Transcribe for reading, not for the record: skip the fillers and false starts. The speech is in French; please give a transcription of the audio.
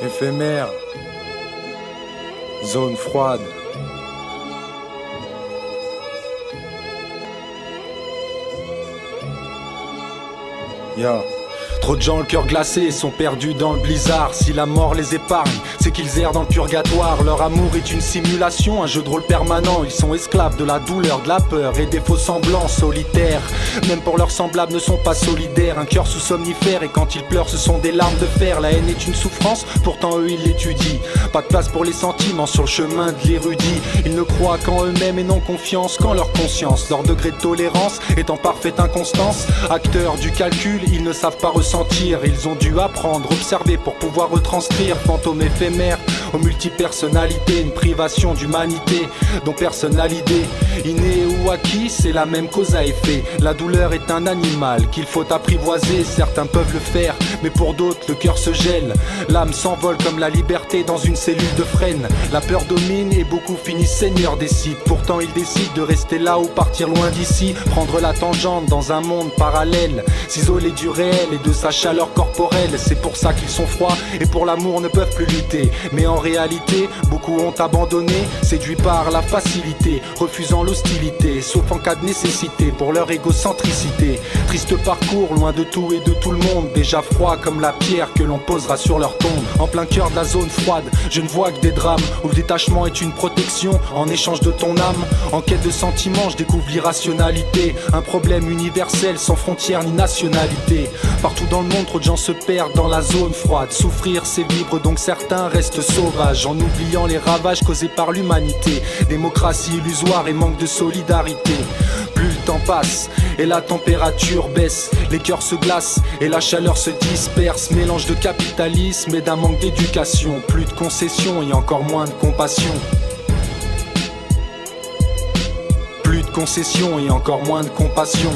éphémère, zone froide. Ya. Trop de gens le cœur glacé sont perdus dans le blizzard. Si la mort les épargne, c'est qu'ils errent dans le purgatoire. Leur amour est une simulation, un jeu de rôle permanent. Ils sont esclaves de la douleur, de la peur et des faux semblants solitaires. Même pour leurs semblables ne sont pas solidaires. Un cœur sous somnifère et quand ils pleurent ce sont des larmes de fer. La haine est une souffrance, pourtant eux ils l'étudient. Pas de place pour les sentiments sur le chemin de l'érudit. Ils ne croient qu'en eux-mêmes et n'ont confiance qu'en leur conscience. Leur degré de tolérance est en parfaite inconstance. Acteurs du calcul, ils ne savent pas ressentir. Ils ont dû apprendre, observer pour pouvoir retranscrire. Fantômes éphémères aux multipersonnalités, une privation d'humanité dont personne n'a l'idée. Inné ou acquis, c'est la même cause à effet. La douleur est un animal qu'il faut apprivoiser. Certains peuvent le faire, mais pour d'autres le cœur se gèle. L'âme s'envole comme la liberté dans une cellule de frêne. La peur domine et beaucoup finissent seigneurs des sites. Pourtant ils décident de rester là ou partir loin d'ici. Prendre la tangente dans un monde parallèle, s'isoler du réel et de sa chaleur corporelle. C'est pour ça qu'ils sont froids et pour l'amour ne peuvent plus lutter. Mais en réalité, beaucoup ont abandonné, séduits par la facilité, refusant l'hostilité, sauf en cas de nécessité pour leur égocentricité. Triste parcours, loin de tout et de tout le monde, déjà froid comme la pierre que l'on posera sur leur tombe. En plein cœur de la zone froide, je ne vois que des drames, où le détachement est une protection en échange de ton âme. En quête de sentiments, je découvre l'irrationalité, un problème universel sans frontières ni nationalité. Partout dans le monde, trop de gens se perdent dans la zone froide. Souffrir c'est vivre, donc certains restent sauvages, en oubliant les ravages causés par l'humanité. Démocratie illusoire et manque de solidarité. Plus le temps passe et la température baisse, les cœurs se glacent et la chaleur se disperse. Mélange de capitalisme et d'un manque d'éducation. Plus de concessions et encore moins de compassion. Plus de concessions et encore moins de compassion.